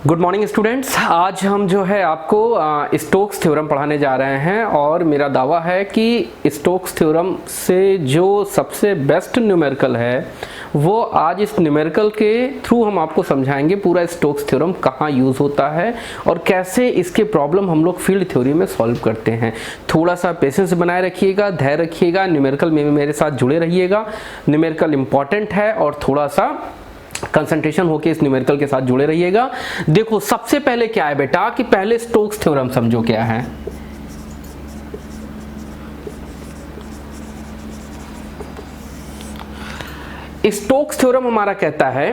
Good morning students. आज हम जो है आपको स्टोक्स थ्योरम पढ़ाने जा रहे हैं और मेरा दावा है कि स्टोक्स थ्योरम से जो सबसे बेस्ट न्यूमेरिकल है वो आज इस न्यूमेरिकल के थ्रू हम आपको समझाएंगे पूरा स्टोक्स थ्योरम कहाँ यूज़ होता है और कैसे इसके प्रॉब्लम हम लोग फील्ड थ्योरी में सॉल्व करते हैं। थोड़ा सा पेशेंस बनाए रखिएगा, धैर्य रखिएगा, न्यूमेरिकल में मेरे साथ जुड़े रहिएगा। न्यूमेरिकल इंपॉर्टेंट है और थोड़ा सा कंसंट्रेशन होके इस न्यूमेरिकल के साथ जुड़े रहिएगा। देखो सबसे पहले क्या है बेटा कि पहले स्टोक्स थ्योरम समझो क्या है। स्टोक्स थ्योरम हमारा कहता है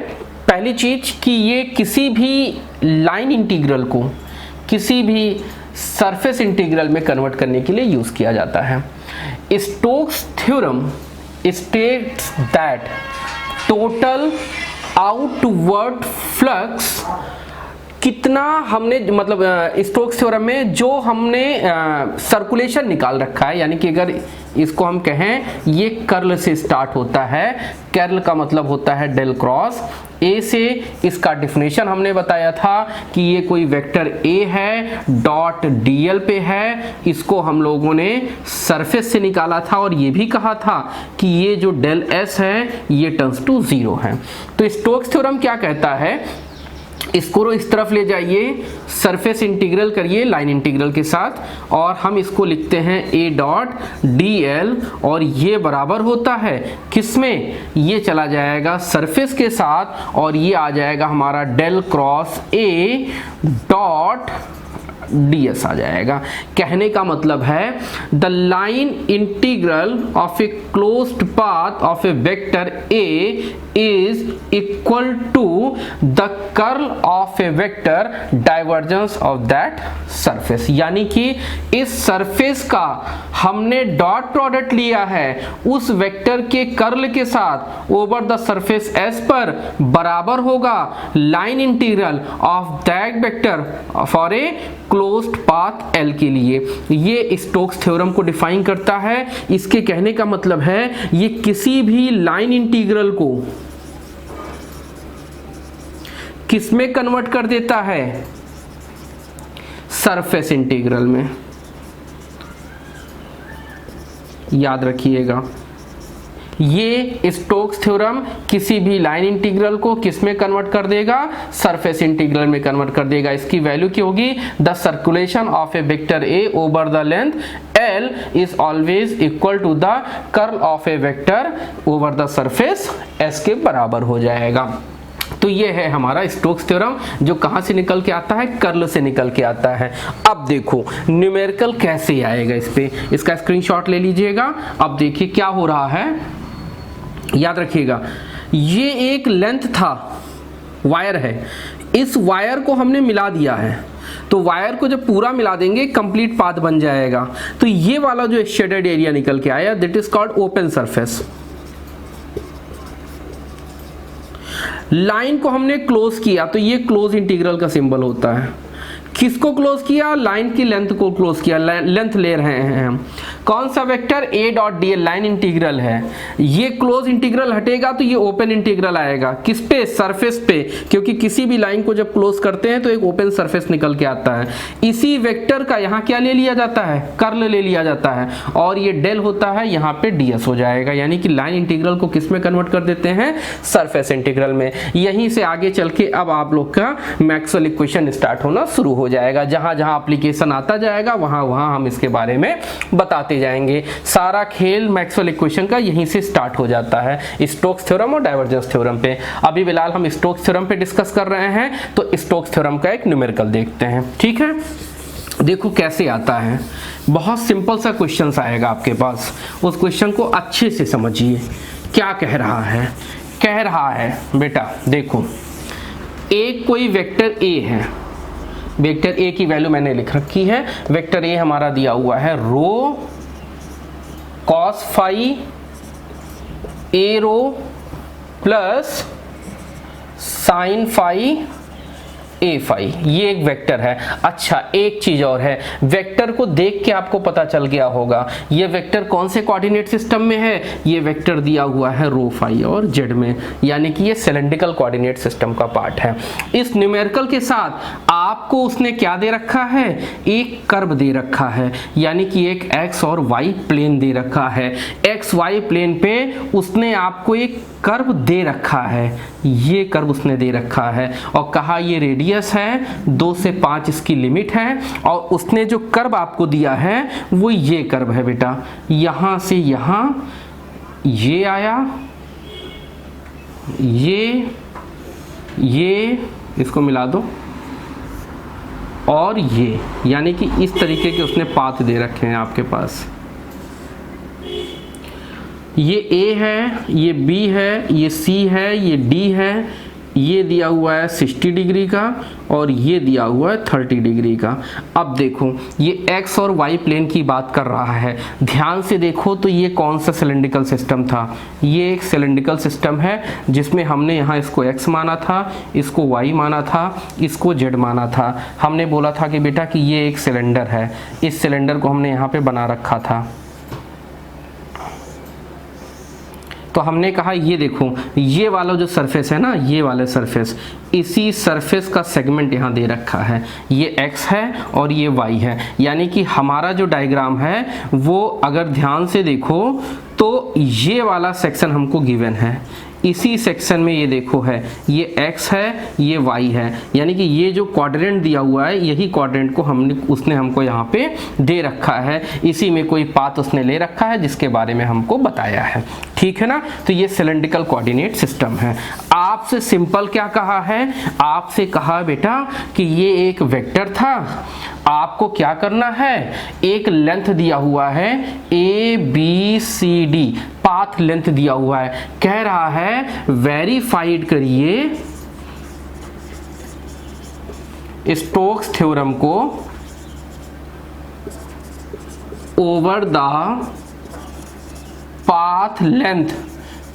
पहली चीज कि ये किसी भी लाइन इंटीग्रल को किसी भी सरफेस इंटीग्रल में कन्वर्ट करने के लिए यूज किया जाता है। Stokes theorem states that total outward flux कितना हमने मतलब स्टोक्स थ्योरम में जो हमने सर्कुलेशन निकाल रखा है, यानी कि अगर इसको हम कहें ये कर्ल से स्टार्ट होता है, कर्ल का मतलब होता है डेल क्रॉस ए से। इसका डिफिनेशन हमने बताया था कि ये कोई वेक्टर ए है, डॉट डीएल पे है, इसको हम लोगों ने सरफेस से निकाला था और ये भी कहा था कि ये जो डेल एस है ये टर्न्स टू जीरो है। तो स्टोक्स थ्योरम क्या कहता है, इसको इस तरफ ले जाइए, सरफेस इंटीग्रल करिए लाइन इंटीग्रल के साथ और हम इसको लिखते हैं ए डॉट डी एल और ये बराबर होता है किसमें, ये चला जाएगा सरफेस के साथ और ये आ जाएगा हमारा del cross A dot ds आ जाएगा। कहने का मतलब है the line integral of a closed path of a vector a is equal to the curl of a vector divergence of that surface. यानी कि इस सरफेस का हमने डॉट प्रोडक्ट लिया है उस वेक्टर के कर्ल के साथ ओवर द सरफेस s पर बराबर होगा line integral of that vector for a closed path L के लिए। ये स्टोक्स थ्योरम को डिफाइन करता है। इसके कहने का मतलब है ये किसी भी लाइन इंटीग्रल को किसमें कन्वर्ट कर देता है, सरफेस इंटीग्रल में। याद रखिएगा ये स्टोक्स थ्योरम किसी भी लाइन इंटीग्रल को किसमें कन्वर्ट कर देगा, सरफेस इंटीग्रल में कन्वर्ट कर देगा। इसकी वैल्यू क्या होगी, the circulation of a vector A over the length L is always equal to the curl of a vector over the surface S के बराबर हो जाएगा। तो ये है हमारा स्टोक्स थ्योरम जो कहां से निकल के आता है, कर्ल से निकल के आता है। अब देखो न्यूमेरिकल कैसे आएगा, इस पे इसका स्क्रीनशॉट ले लीजिएगा। अब देखिए क्या हो रहा है, याद रखिएगा ये एक लेंथ था, वायर है, इस वायर को हमने मिला दिया है। तो वायर को जब पूरा मिला देंगे कंप्लीट पाथ बन जाएगा। तो ये वाला जो शेडेड एरिया निकल के आया that is called open surface. Line को हमने क्लोज किया तो ये क्लोज इंटीग्रल का सिंबल होता है। किसको क्लोज किया, लाइन की लेंथ को क्लोज किया, लेंथ ले रहे हैं हम। कौन सा वेक्टर, ए dot D L line integral है। ये क्लोज इंटीग्रल हटेगा तो ये ओपन इंटीग्रल आएगा। किस पे, सरफेस पे, क्योंकि किसी भी लाइन को जब क्लोज करते हैं तो एक ओपन सरफेस निकल के आता है। इसी वेक्टर का यहाँ क्या ले लिया जाता है, कर्ल ले लिया जाता है और ये डेल होता है, यहाँ पे ds हो जाएगा। यानी कि लाइन इंटीग्रल को किस में कन्वर्ट कर देते हैं, सरफेस इंटीग्रल में। यहीं से आगे चल के अब आप लोग का मैक्सवेल इक्वेशन स्टार्ट होना शुरू हो जाएगा। जहां जहां एप्लीकेशन आता जाएगा वहां वहां हम इसके बारे में बताते जाएंगे। सारा खेल मैक्सवेल इक्वेशन का यहीं से स्टार्ट हो जाता है, स्टोक्स थ्योरम और डाइवर्जेंस थ्योरम पे। अभी फिलहाल हम स्टोक्स थ्योरम पे डिस्कस कर रहे हैं, तो स्टोक्स थ्योरम का एक न्यूमेरिकल देखते हैं। ठीक है, देखो कैसे आता है। बहुत सिंपल सा क्वेश्चन आएगा आपके पास, उस क्वेश्चन को अच्छे से समझिए। क्या कह रहा है, कह रहा है बेटा देखो एक कोई वेक्टर ए है, वेक्टर ए की वैल्यू मैंने लिख रखी है। वेक्टर ए हमारा दिया हुआ है रो कॉस फाई ए रो प्लस साइन फाई ए फाई, ये एक वेक्टर है। अच्छा एक चीज और है, वेक्टर को देख के आपको पता चल गया होगा ये वेक्टर कौन से कोऑर्डिनेट सिस्टम में है, ये वेक्टर दिया हुआ है रो फाई और जेड में, यानी कि ये सिलेंड्रिकल कोऑर्डिनेट सिस्टम का पार्ट है। इस न्यूमेरिकल के साथ आपको उसने क्या दे रखा है, एक कर्व दे रखा है, यानी कि एक एक्स और वाई प्लेन दे रखा है। एक्स वाई प्लेन पे उसने आपको एक कर्व दे रखा है, ये कर्व उसने दे रखा है और कहा ये रेडियस है, 2 से 5 इसकी लिमिट है, और उसने जो कर्व आपको दिया है वो ये कर्व है बेटा, यहां से यहां ये आया, ये इसको मिला दो और ये, यानी कि इस तरीके के उसने पाथ दे रखे हैं आपके पास। ये A है, ये B है, ये C है, ये D है, ये दिया हुआ है 60 डिग्री का और ये दिया हुआ है 30 डिग्री का। अब देखो ये x और y प्लेन की बात कर रहा है, ध्यान से देखो तो ये कौन सा सिलेंड्रिकल सिस्टम था, ये एक सिलेंड्रिकल सिस्टम है जिसमें हमने यहाँ इसको x माना था, इसको y माना था, इसको z माना था। हमने बोला था कि बेटा कि ये एक सिलेंडर है, इस सिलेंडर को हमने यहाँ पे बना रखा था। तो हमने कहा ये देखो ये वाला जो सरफेस है ना, ये वाला सरफेस, इसी सरफेस का सेगमेंट यहाँ दे रखा है, ये x है और ये y है, यानी कि हमारा जो डायग्राम है वो अगर ध्यान से देखो तो ये वाला सेक्शन हमको गिवन है, इसी सेक्शन में ये देखो है, ये x है, ये y है, यानी कि ये जो क्वाड्रेंट दिया हुआ है यही क्वाड्रेंट को उसने हमको यहाँ पे दे रखा है, इसी में कोई पाथ उसने ले रखा है जिसके बारे में हमको बताया है। ठीक है ना, तो ये सिलेंड्रिकल कोऑर्डिनेट सिस्टम है। आपसे सिंपल क्या कहा है, आपसे कहा बेटा कि ये एक वेक्टर था, आपको क्या करना है, एक लेंथ दिया हुआ है ABCD, पाथ लेंथ दिया हुआ है, कह रहा है वेरीफाइड करिए स्टोक्स थ्योरम को ओवर द पाथ लेंथ।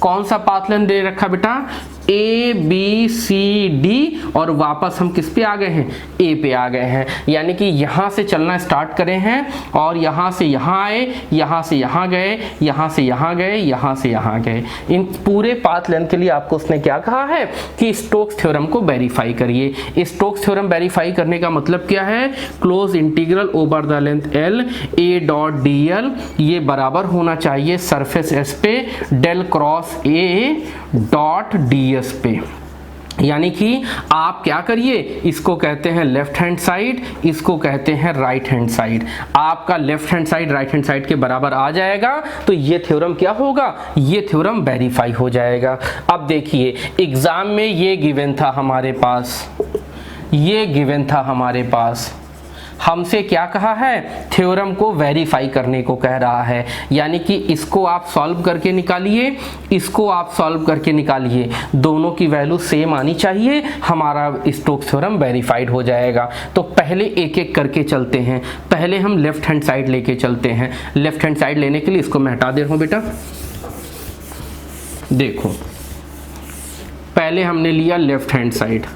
कौन सा पाथ लेंथ दे रखा बेटा, ABCD, और वापस हम किस पे आ गए हैं, A पे आ गए हैं, यानी कि यहाँ से चलना स्टार्ट करें हैं और यहाँ से यहाँ आए, यहाँ से यहाँ गए, यहाँ से यहाँ गए, यहाँ से यहाँ गए। इन पूरे पाथ लेंथ के लिए आपको उसने क्या कहा है कि स्टोक्स थ्योरम को वेरीफाई करिए। स्टोक्स थ्योरम वेरीफाई करने का मतलब क्या है, close integral over the length L A dot DL, ये बराबर होना चाहिए सरफेस S पे del cross A dot DS पे। यानी कि आप क्या करिए, इसको कहते हैं लेफ्ट हैंड साइड, इसको कहते हैं राइट हैंड साइड। आपका left hand side right hand side के बराबर आ जाएगा तो ये थ्योरम क्या होगा, ये थ्योरम वेरीफाई हो जाएगा। अब देखिए एग्जाम में ये गिवन था हमारे पास, ये गिवन था हमारे पास, हमसे क्या कहा है, थ्योरम को वेरीफाई करने को कह रहा है, यानी कि इसको आप सॉल्व करके निकालिए, इसको आप सॉल्व करके निकालिए, दोनों की वैल्यू सेम आनी चाहिए, हमारा स्टोक्स थ्योरम वेरीफाइड हो जाएगा। तो पहले एक एक करके चलते हैं, पहले हम लेफ्ट हैंड साइड लेके चलते हैं। लेफ्ट हैंड साइड लेने के लिए इसको मैं हटा दे रहा हूँ बेटा, देखो पहले हमने लिया left hand side.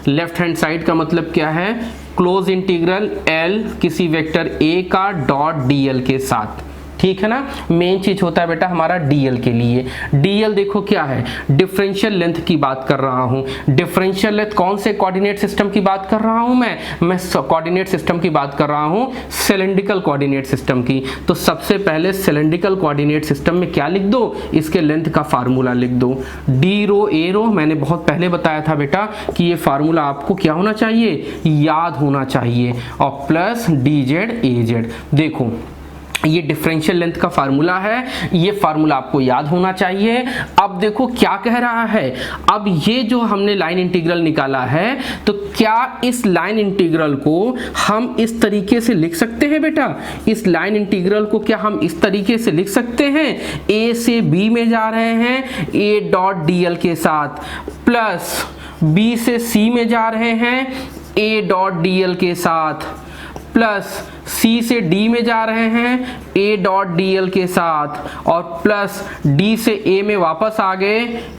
Left hand side का मतलब क्या है, क्लोज इंटीग्रल L किसी वेक्टर A का डॉट DL के साथ, ठीक है ना। मेन चीज होता है बेटा हमारा DL के लिए, DL देखो क्या है, डिफरेंशियल लेंथ की बात कर रहा हूं। डिफरेंशियल लेंथ कौन से कोऑर्डिनेट सिस्टम की बात कर रहा हूं, मैं कोऑर्डिनेट सिस्टम की बात कर रहा हूं, सिलेंड्रिकल कोऑर्डिनेट सिस्टम की। तो सबसे पहले सिलेंड्रिकल कोऑर्डिनेट सिस्टम में क्या लिख दो, इसके लेंथ का फार्मूला लिख दो, डी रो ए रो। मैंने बहुत पहले बताया था बेटा कि ये फार्मूला आपको क्या होना चाहिए, याद होना चाहिए, और प्लस DZ AZ। देखो ये डिफरेंशियल लेंथ का फार्मूला है, ये फार्मूला आपको याद होना चाहिए। अब देखो क्या कह रहा है, अब ये जो हमने लाइन इंटीग्रल निकाला है, तो क्या इस लाइन इंटीग्रल को हम इस तरीके से लिख सकते हैं बेटा, इस लाइन इंटीग्रल को क्या हम इस तरीके से लिख सकते हैं, A से B में जा रहे हैं A डॉट DL के साथ, प्लस B से C में जा रहे हैं A डॉट DL के साथ, प्लस सी से डी में जा रहे हैं ए डॉट डी एल के साथ, और प्लस डी से ए में वापस आ गए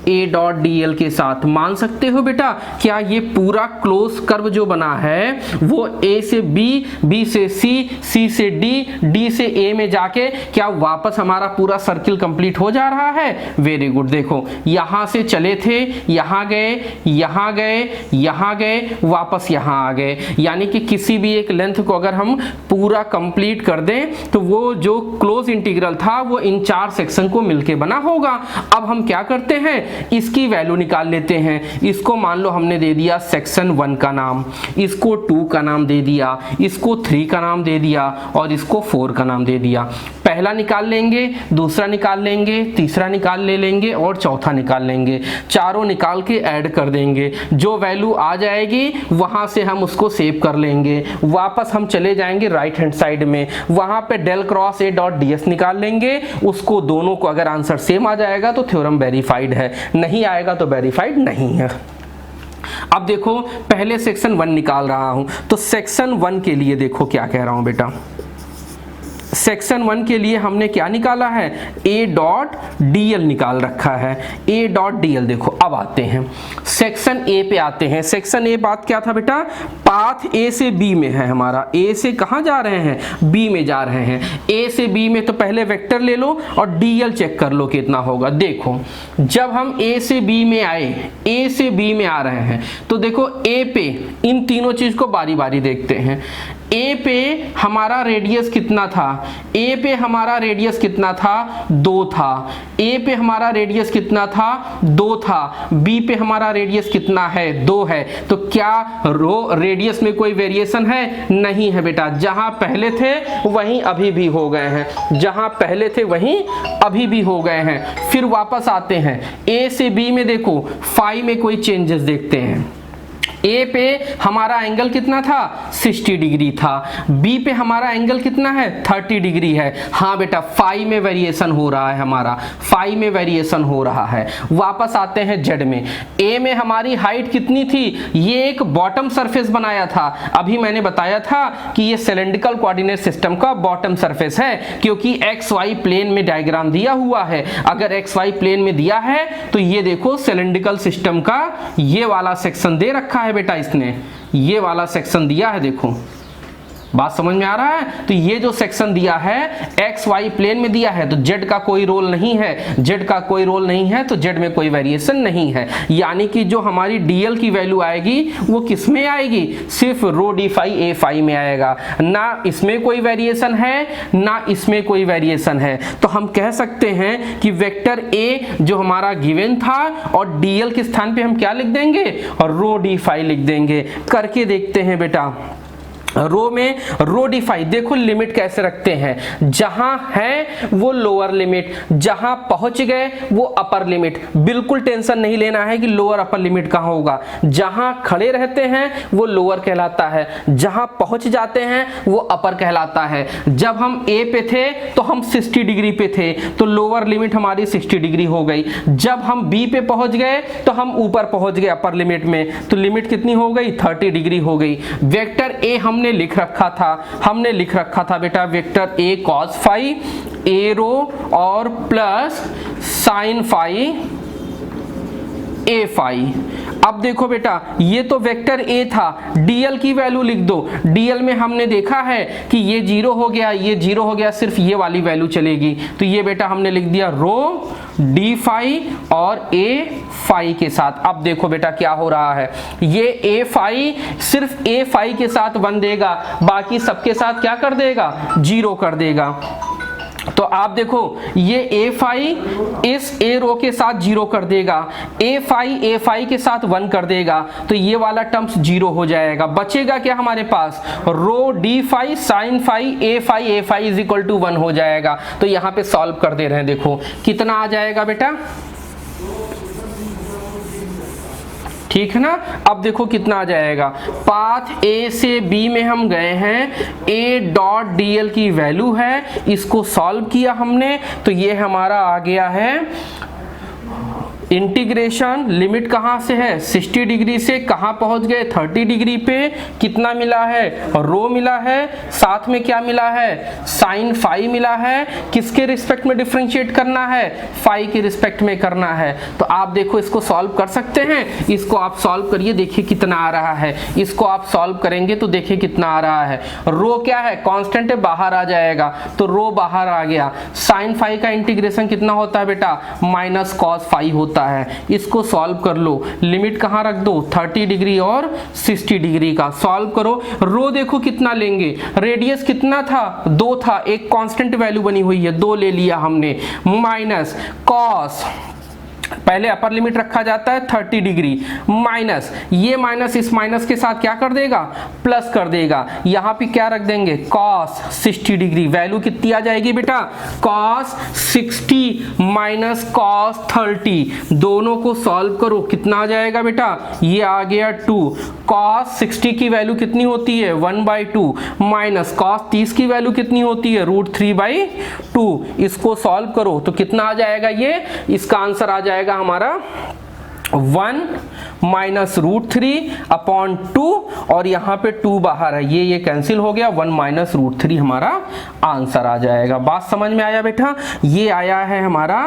ए डॉट डी एल के साथ। मान सकते हो बेटा क्या ये पूरा क्लोज कर्व जो बना है वो ए से बी, बी से सी, सी से डी, डी से ए में जाके क्या वापस हमारा पूरा सर्किल कंप्लीट हो जा रहा है? Very good. देखो यहां से चले थे, यहां गए, यहां गए, यहां गए, वापस यहां आ गए, यानी कि किसी भी एक लेंथ को अगर हम पूरा कंप्लीट कर दें तो वो जो क्लोज इंटीग्रल था वो इन 4 सेक्शन को मिलके बना होगा। अब हम क्या करते हैं, इसकी वैल्यू निकाल लेते हैं। इसको मान लो हमने दे दिया सेक्शन 1 का नाम, इसको 2 का नाम दे दिया, इसको 3 का नाम दे दिया और इसको 4 का नाम दे दिया। पहला निकाल लेंगे, दूसरा निकाल लेंगे, तीसरा निकाल ले लेंगे और चौथा निकाल लेंगे। चारों निकाल के ऐड कर देंगे, जो वैल्यू आ जाएगी वहां से हम उसको सेव कर लेंगे। वापस हम चले जाएंगे राइट हैंड साइड में, वहां पे del cross A dot D S निकाल लेंगे। उसको दोनों को अगर आंसर सेम आ जाएगा तो थ्योरम वेरीफाइड है, नहीं आएगा तो वेरीफाइड नहीं है। अब देखो पहले सेक्शन 1 निकाल रहा हूं, तो सेक्शन 1 के लिए देखो क्या कह रहा हूं बेटा। सेक्शन 1 के लिए हमने क्या निकाला है, ए डॉट डी एल निकाल रखा है, ए डॉट डी एल। देखो अब आते हैं सेक्शन ए पे आते हैं। सेक्शन ए बात क्या था बेटा, पाथ ए से बी में है हमारा। ए से कहां जा रहे हैं, बी में जा रहे हैं। ए से बी में तो पहले वेक्टर ले लो और डी एल चेक कर लो कितना होगा। देखो जब हम ए से बी में आए, ए से बी में आ रहे हैं, तो देखो ए पे इन तीनों चीज को बारी बारी देखते हैं। ए पे हमारा रेडियस कितना था, ए पे हमारा रेडियस कितना था, 2 था। ए पे हमारा रेडियस कितना था, 2 था। बी पे हमारा रेडियस कितना है, 2 है। तो क्या रो रेडियस में कोई वेरिएशन है? नहीं है बेटा, जहां पहले थे वहीं अभी भी हो गए हैं, जहां पहले थे वहीं अभी भी हो गए हैं। फिर वापस आते हैं ए से बी में, देखो फाई में कोई चेंजेस देखते हैं। ए पे हमारा एंगल कितना था, 60 डिग्री था। बी पे हमारा एंगल कितना है, 30 डिग्री है। हाँ बेटा फाई में वेरिएशन हो रहा है, हमारा फाई में वेरिएशन हो रहा है। वापस आते हैं जेड में। ए में हमारी हाइट कितनी थी, ये एक बॉटम सरफेस बनाया था। अभी मैंने बताया था कि ये सिलेंड्रिकल कोऑर्डिनेट सिस्टम का बॉटम सरफेस है, क्योंकि एक्स वाई प्लेन में डायग्राम दिया हुआ है। अगर एक्स वाई प्लेन में दिया है तो ये देखो सिलेंड्रिकल सिस्टम का ये वाला सेक्शन दे रखा है बेटा, इसने ये वाला सेक्शन दिया है। देखो बात समझ में आ रहा है। तो ये जो सेक्शन दिया है एक्स वाई प्लेन में दिया है, तो जेड का कोई रोल नहीं है, जेड का कोई रोल नहीं है, तो जेड में कोई वेरिएशन नहीं है। यानी कि जो हमारी डीएल की वैल्यू आएगी वो किस में आएगी, सिर्फ रो डी फाई ए फाई में आएगा। ना इसमें कोई वेरिएशन है ना इसमें कोई वेरिएशन है। तो हम कह सकते हैं कि वेक्टर ए जो हमारा गिवन था और डीएल के स्थान पे हम क्या लिख देंगे, और रो डी फाई लिख देंगे। करके देखते हैं बेटा। रो में रो डिफाई, देखो लिमिट कैसे रखते हैं, जहां है वो लोअर लिमिट, जहां पहुंच गए वो अपर लिमिट। बिल्कुल टेंशन नहीं लेना है कि लोअर अपर लिमिट कहां होगा। जहां खड़े रहते हैं वो लोअर कहलाता है, जहां पहुंच जाते हैं वो अपर कहलाता है। जब हम ए पे थे तो हम 60 डिग्री पे थे, तो लोअर लिमिट हमारी 60 डिग्री हो गई। जब हम बी पे पहुंच गए तो हम ऊपर पहुंच गए अपर लिमिट में, तो लिमिट कितनी हो गई, 30 डिग्री हो गई। वेक्टर ए हमने लिख रखा था बेटा वेक्टर ए कॉस फाई, ए रो और प्लस साइन फाई ए फाई। अब देखो बेटा ये तो वेक्टर ए था, डीएल की वैल्यू लिख दो। डीएल में हमने देखा है कि ये 0 हो गया, ये 0 हो गया, सिर्फ ये वाली वैल्यू चलेगी। तो ये बेटा हमने लिख दिया रो डी फाई और ए फाई के साथ। अब देखो बेटा क्या हो रहा है, ये ए फाई सिर्फ ए फाई के साथ 1 देगा, बाकी सबके साथ क्या कर देगा, 0 कर देगा। तो आप देखो ये ए फाई इस ए रो के साथ 0 कर देगा, ए फाई के साथ 1 कर देगा, तो ये वाला टर्म्स 0 हो जाएगा। बचेगा क्या हमारे पास, rho D phi sine phi A phi is equal to 1 हो जाएगा। तो यहाँ पे सॉल्व कर दे रहे हैं, देखो कितना आ जाएगा बेटा, ठीक है ना। अब देखो कितना आ जाएगा, पाथ ए से बी में हम गए हैं, ए डॉट डी एल की वैल्यू है, इसको सॉल्व किया हमने, तो ये हमारा आ गया है इंटीग्रेशन लिमिट कहाँ से है 60 डिग्री से कहाँ पहुंच गए 30 डिग्री पे, कितना मिला है रो मिला है, साथ में क्या मिला है साइन फाई मिला है, किसके रिस्पेक्ट में डिफरेंशिएट करना है फाई के रिस्पेक्ट में करना है। तो आप देखो इसको सॉल्व कर सकते हैं, इसको आप सॉल्व करिए देखिए कितना आ रहा है, इसको आप सॉल्व करेंगे तो देखिए कितना आ रहा है। रो क्या है कांस्टेंट है बाहर आ जाएगा तो रो बाहर आ गया। साइन फाई का इंटीग्रेशन कितना होता है बेटा माइनस कॉस फाई होता है। इसको सॉल्व कर लो, लिमिट कहाँ रख दो 30 डिग्री और 60 डिग्री का सॉल्व करो। रो देखो कितना लेंगे, रेडियस कितना था 2 था, एक कांस्टेंट वैल्यू बनी हुई है 2 ले लिया हमने, माइनस कॉस पहले अपर लिमिट रखा जाता है 30 डिग्री माइनस ये माइनस इस माइनस के साथ क्या कर देगा प्लस कर देगा, यहाँ पे क्या रख देंगे cos 60 डिग्री। वैल्यू कितनी आ जाएगी बेटा cos 60 माइनस cos 30, दोनों को सॉल्व करो कितना आ जाएगा बेटा ये आ गया 2। cos 60 की वैल्यू कितनी होती है 1/2 माइनस cos 30 की वैल्यू कितनी होती है √3/2। इसको सॉल्व करो तो कितना आ जाएगा ये, इसका आंसर आ जाएगा हमारा 1 माइनस √3/2 और यहाँ पे 2 बाहर है ये कैंसिल हो गया, 1 माइनस √3 हमारा आंसर आ जाएगा। बात समझ में आया बेटा, ये आया है हमारा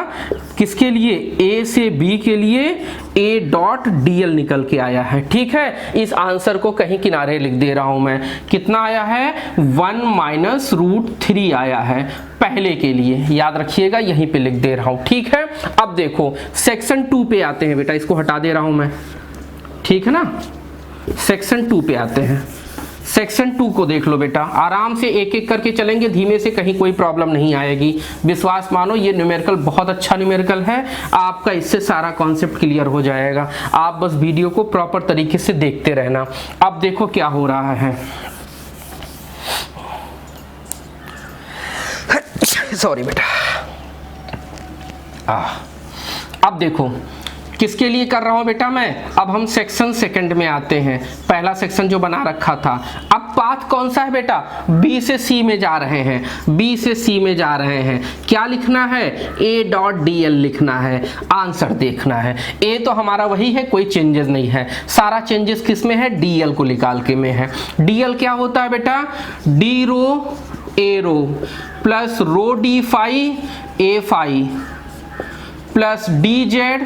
किसके लिए A से B के लिए A.dl निकल के आया है। ठीक है, इस आंसर को कहीं किनारे लिख दे रहा हूं मैं, कितना आया है 1 माइनस √3 आया है पहले के लिए, याद रखिएगा यहीं पे लिख दे रहा हूं। ठीक है, अब देखो सेक्शन 2 पे आते हैं बेटा, इसको हटा दे रहा हूं मैं, ठीक है ना। सेक्शन 2 पे आते हैं, सेक्शन 2 को देख लो बेटा, आराम से एक एक करके चलेंगे, धीमे से कहीं कोई प्रॉब्लम नहीं आएगी, विश्वास मानो। ये न्यूमेरिकल बहुत अच्छा न्यूमेरिकल है, आपका इससे सारा कॉन्सेप्ट क्लियर हो जाएगा, आप बस वीडियो को प्रॉपर तरीके से देखते रहना। अब देखो क्या हो रहा है, सॉरी बेटा। अब देखो किसके लिए कर रहा हूं बेटा मैं, अब हम सेक्शन सेकंड में आते हैं, पहला सेक्शन जो बना रखा था। अब पाथ कौन सा है बेटा, बी से सी में जा रहे हैं, बी से सी में जा रहे हैं, क्या लिखना है A.dl लिखना है, आंसर देखना है। ए तो हमारा वही है, कोई चेंजेस नहीं है, सारा चेंजेस किस में है डीएल को निकाल के में है। डीएल क्या होता है बेटा, D rho A rho plus rho D phi A phi plus D Z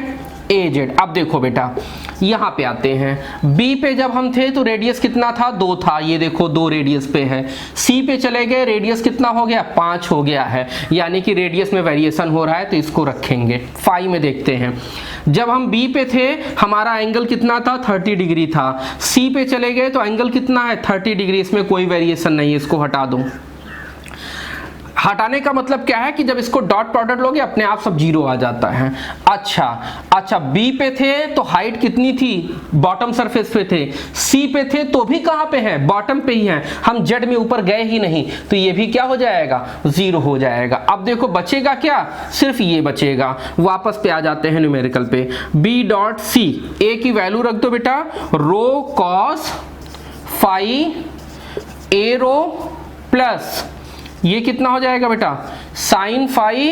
A Z. अब देखो बेटा यहाँ पे आते हैं, बी पे जब हम थे तो रेडियस कितना था 2 था, ये देखो 2 रेडियस पे है। सी पे चले गए, रेडियस कितना हो गया 5 हो गया है, यानी कि रेडियस में वेरिएशन हो रहा है तो इसको रखेंगे। फाई में देखते हैं, जब हम बी पे थे हमारा एंगल कितना था 30 डिग्री था, सी पे चले गए तो एंगल कितना है 30 डिग्री, इसमें कोई वेरिएशन नहीं है, इसको हटा दो। हटाने का मतलब क्या है कि जब इसको डॉट प्रोडक्ट लोगे अपने आप सब जीरो आ जाता है। अच्छा बी पे थे तो हाइट कितनी थी बॉटम सरफेस पे थे, सी पे थे तो भी कहां पे है बॉटम पे ही है, हम जेड में ऊपर गए ही नहीं, तो ये भी क्या हो जाएगा 0 हो जाएगा। अब देखो बचेगा क्या, सिर्फ ये बचेगा। वापस पे आ जाते हैं न्यूमेरिकल पे, बी डॉट सी, ए की वैल्यू रख दो बेटा रो कॉस फाई ए रो प्लस ये कितना हो जाएगा बेटा साइन फाई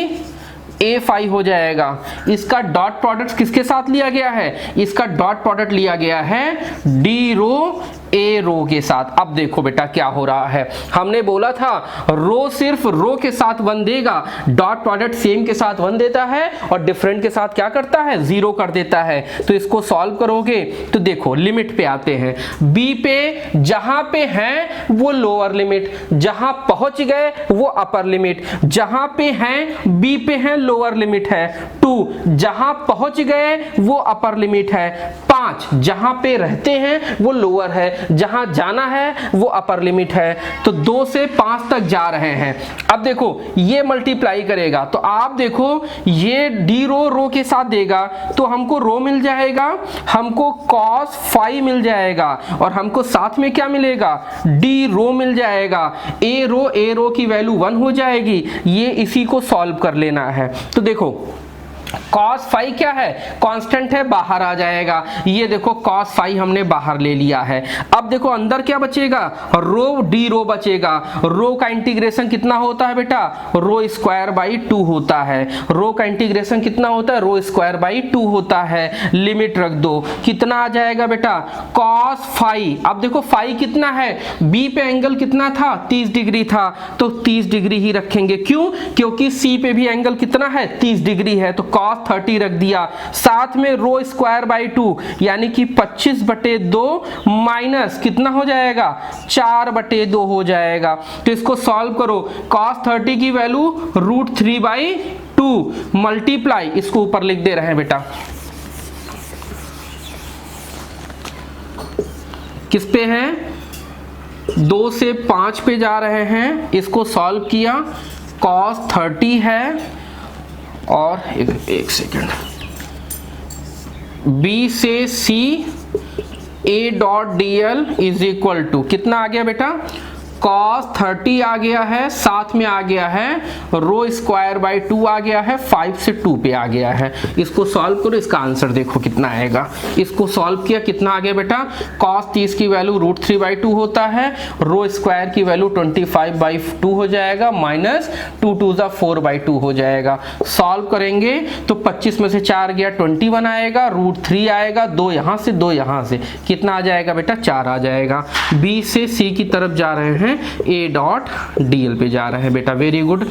ए फाई हो जाएगा। इसका डॉट प्रोडक्ट किसके साथ लिया गया है, इसका डॉट प्रोडक्ट लिया गया है डी रो ए रो के साथ। अब देखो बेटा क्या हो रहा है, हमने बोला था रो सिर्फ रो के साथ 1 देगा, डॉट प्रोडक्ट सेम के साथ 1 देता है और डिफरेंट के साथ क्या करता है 0 कर देता है। तो इसको सॉल्व करोगे तो देखो लिमिट पे आते हैं, बी पे जहां पे है वो लोअर लिमिट, जहां पहुंच गए वो अपर लिमिट, जहां पे हैं बी पे है लोअर लिमिट है 2, जहां पहुंच गए वो अपर लिमिट है 5, जहां पे रहते हैं वो लोअर है, जहां जाना है वो अपर लिमिट है। तो 2 से 5 तक जा रहे हैं। अब देखो ये मल्टीप्लाई करेगा तो आप देखो ये डी रो रो के साथ देगा तो हमको रो मिल जाएगा, हमको cos फाई मिल जाएगा और हमको साथ में क्या मिलेगा डी रो मिल जाएगा। ए रो की वैल्यू 1 हो जाएगी, ये इसी को सॉल्व कर लेना है। तो देखो cos फाई क्या है, कांस्टेंट है, बाहर आ जाएगा। ये देखो cos फाई हमने बाहर ले लिया है। अब देखो अंदर क्या बचेगा, रो डी रो बचेगा। रो का इंटीग्रेशन कितना होता है बेटा, रो स्क्वायर बाई 2 होता है। रो का इंटीग्रेशन कितना होता है, रो स्क्वायर बाई 2 होता है। लिमिट रख दो, कितना आ जाएगा बेटा, cos फाई। अब देखो फाई कितना है, बी पे एंगल कितना था, 30 डिग्री था, तो 30 डिग्री ही रखेंगे। क्यों, क्योंकि सी पे भी एंगल कितना है, 30 डिग्री है, तो cos 30 रख दिया। साथ में रो स्क्वायर बाई 2 यानी कि 25/2 माइनस कितना हो जाएगा, 4/2 हो जाएगा। तो इसको सॉल्व करो, cos 30 की वैल्यू √3/2 मल्टीप्लाई, इसको ऊपर लिख दे रहे हैं बेटा, किस पे है, 2 से 5 पे जा रहे हैं। इसको सॉल्व किया, cos 30 है और एक सेकेंड, B से C A.dl is equal to कितना आ गया बेटा, cos 30 आ गया है, साथ में आ गया है रो स्क्वायर बाई 2 आ गया है, 5 से 2 पे आ गया है। इसको सॉल्व करो, इसका आंसर देखो कितना आएगा। इसको सॉल्व किया, कितना आ गया बेटा, cos 30 की वैल्यू √3/2 होता है, रो स्क्वायर की वैल्यू 25/2 हो जाएगा, माइनस 2 2 4/2 हो जाएगा। सॉल्व करेंगे तो 25 में से 4 गया, 21 आएगा, √3 आएगा, 2 यहाँ से 2 यहाँ से, कितना आ जाएगा बेटा, 4 आ जाएगा। B से C की तरफ जा रहे हैं, A.dl पे जा रहे हैं बेटा, वेरी गुड।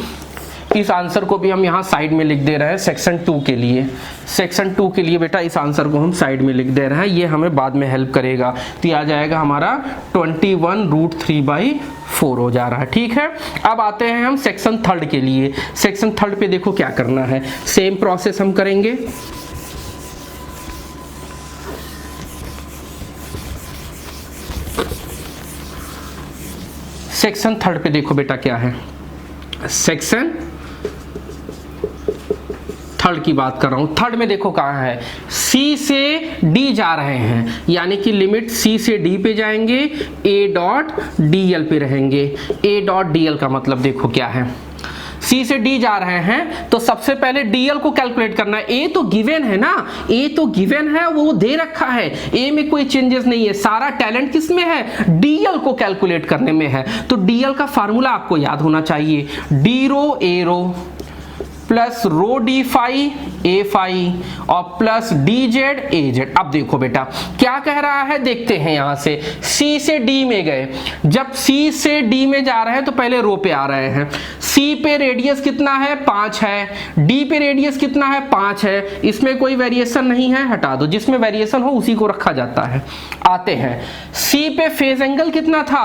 इस आंसर को भी हम यहाँ साइड में लिख दे रहे हैं सेक्शन 2 के लिए। सेक्शन 2 के लिए बेटा इस आंसर को हम साइड में लिख दे रहे हैं, ये हमें बाद में हेल्प करेगा। तो ये आ जाएगा हमारा 21 √3/4 हो जा रहा है, ठीक है। अब आते हैं हम सेक्शन 3 के लिए। सेक्शन 3 पे देखो क्या करना है, सेम प्रोसेस हम करेंगे। सेक्शन 3 पे देखो बेटा क्या है, सेक्शन 3 की बात कर रहा हूं। 3 में देखो कहाँ है, C से D जा रहे हैं, यानी कि लिमिट C से D पे जाएंगे, A.dl पे रहेंगे। A.dl का मतलब देखो क्या है, C से D जा रहे हैं तो सबसे पहले DL को कैलकुलेट करना है। A तो गिवन है ना, A तो गिवन है, वो दे रखा है, A में कोई चेंजेस नहीं है, सारा टैलेंट किस में है, DL को कैलकुलेट करने में है। तो DL का फार्मूला आपको याद होना चाहिए, D rho A rho plus rho D phi A phi और plus D Z A Z. अब देखो बेटा क्या कह रहा है, देखते हैं यहां से सी से डी में गए, जब सी से डी में जा रहे हैं तो पहले रो पे आ रहे हैं। सी पे रेडियस कितना है 5 है, डी पे रेडियस कितना है 5 है, इसमें कोई वेरिएशन नहीं है, हटा दो, जिसमें वेरिएशन हो उसी को रखा जाता है। आते हैं सी पे फेज एंगल कितना था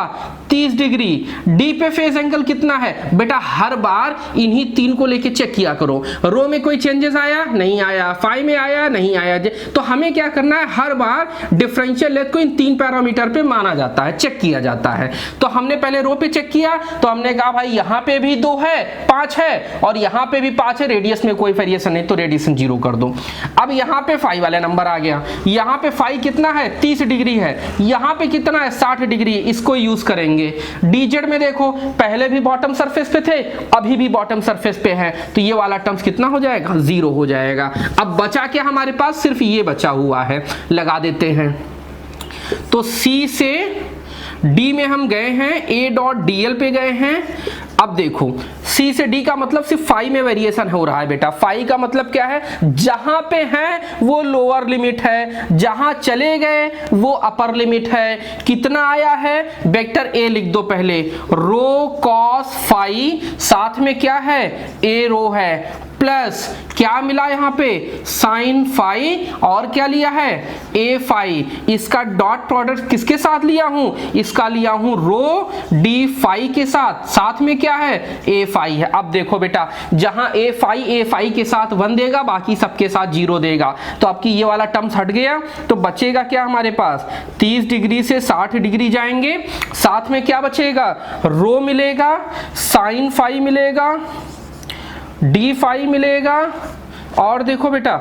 30 डिग्री, डी पे फेज एंगल कितना है बेटा, हर बार इन्हीं तीन को लेके चेक किया करो। रो में कोई चेंजेस आया नहीं आया, फाई में आया नहीं आया, तो हमें क्या करना है, हर बार डिफरेंशियल लेंथ को इन तीन पैरामीटर पे माना जाता है, चेक किया जाता है। तो हमने पहले रो पे चेक किया तो हमने कहा भाई यहाँ पे भी 2 है 5 है और यहाँ पे भी 5 है, रेडियस में कोई वेरिएशन नहीं तो रेडिएशन 0 कर दो। अब यहाँ पे फाई वाला नंबर आ गया, यहाँ पे फाई कितना है 30 डिग्री है, यहाँ पे कितना है 60 डिग्री, इसको यूज करेंगे। डीजेड में देखो पहले भी बॉटम सरफेस पे थे, अभी भी बॉटम सरफेस पे है, तो ये वाला टर्म्स कितना हो जाएगा 0 हो जाएगा। अब बचा क्या हमारे पास, सिर्फ ये बचा हुआ है, लगा देते हैं। तो C से D में हम गए हैं, A.dl पे गए हैं। अब देखो C से D का मतलब सिर्फ फाई में वेरिएशन हो रहा है बेटा, फाई का मतलब क्या है, जहां पे है वो लोअर लिमिट है, जहां चले गए वो अपर लिमिट है। कितना आया है, वेक्टर A लिख दो पहले, रो कॉस फाई, साथ में क्या है A रो है, प्लस क्या मिला यहाँ पे साइन फाई, और क्या लिया है ए फाई। इसका डॉट प्रोडक्ट किसके साथ लिया हूं, इसका लिया हूं रो डी फाई के साथ, साथ में क्या है ए फाई है। अब देखो बेटा जहां ए फाई के साथ 1 देगा, बाकी सबके साथ 0 देगा, तो आपकी ये वाला टर्म्स हट गया। तो बचेगा क्या हमारे पास, 30 डिग्री से 60 डिग्री जाएंगे, साथ में क्या बचेगा, रो मिलेगा, साइन फाई मिलेगा, डी फाई मिलेगा, और देखो बेटा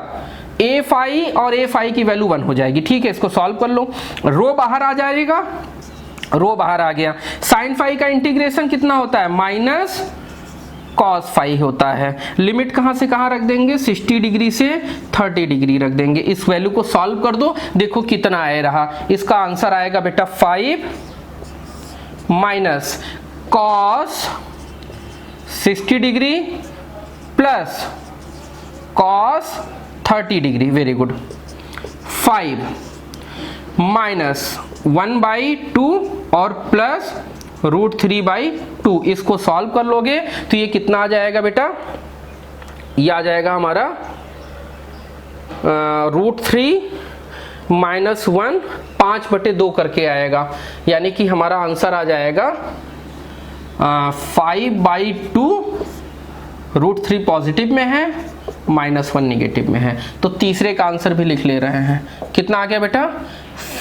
ए फाई और ए फाई की वैल्यू 1 हो जाएगी। ठीक है, इसको सॉल्व कर लो, रो बाहर आ जाएगा, रो बाहर आ गया। साइन फाई का इंटीग्रेशन कितना होता है, माइनस cos फाई होता है। लिमिट कहाँ से कहाँ रख देंगे, 60 डिग्री से 30 डिग्री रख देंगे। इस वैल्यू को सॉल्व कर दो, देखो कितना आए रहा। इसका आंसर आएगा बेटा 5 minus cos 60 degree plus cos 30 degree, very good. 5 minus 1/2 और प्लस √3/2, इसको सॉल्व कर लोगे तो ये कितना आ जाएगा बेटा, ये आ जाएगा हमारा √3 माइनस 1, 5/2 करके आएगा, यानी कि हमारा आंसर आ जाएगा 5/2। √3 पॉजिटिव में है, -1 निगेटिव में है, तो तीसरे का आंसर भी लिख ले रहे हैं। कितना आ गया बेटा,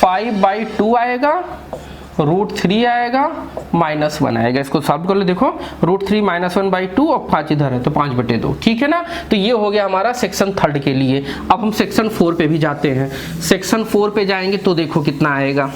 5/2 आएगा, √3 आएगा, -1 आएगा। इसको सॉल्व कर लो, देखो √3 -1/2 और 5 इधर है तो 5/2, ठीक है ना। तो ये हो गया हमारा सेक्शन 3 के लिए। अब हम सेक्शन 4 पे भी जाते हैं। सेक्शन 4 पे जाएंगे तो देखो कितना आएगा।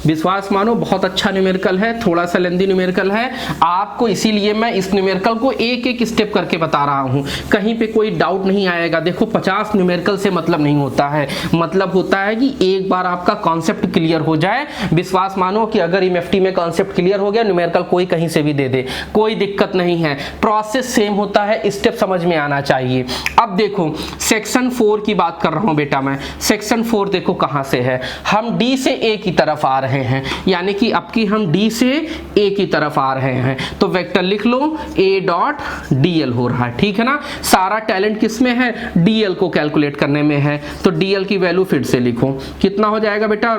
विश्वास मानो बहुत अच्छा न्यूमेरिकल है, थोड़ा सा लेंदी न्यूमेरिकल है आपको, इसीलिए मैं इस न्यूमेरिकल को एक एक स्टेप करके बता रहा हूँ, कहीं पे कोई डाउट नहीं आएगा। देखो 50 न्यूमेरिकल से मतलब नहीं होता है, मतलब होता है कि एक बार आपका कॉन्सेप्ट क्लियर हो जाए। विश्वास मानो कि अगर एमएफटी में कॉन्सेप्ट क्लियर हो गया, न्यूमेरिकल कोई कहीं से भी दे दे, कोई दिक्कत नहीं है, प्रोसेस सेम होता है, स्टेप समझ में आना चाहिए। अब देखो सेक्शन 4 की बात कर रहा हूँ बेटा मैं। सेक्शन 4 देखो कहाँ से है, हम डी से ए की तरफ आ रहे हैं, यानी कि अब की हम डी से ए की तरफ आ रहे हैं, तो वेक्टर लिख लो A.dl हो रहा है, ठीक है ना। सारा टैलेंट किस में है, डीएल को कैलकुलेट करने में है, तो डीएल की वैल्यू फिर से लिखो, कितना हो जाएगा बेटा,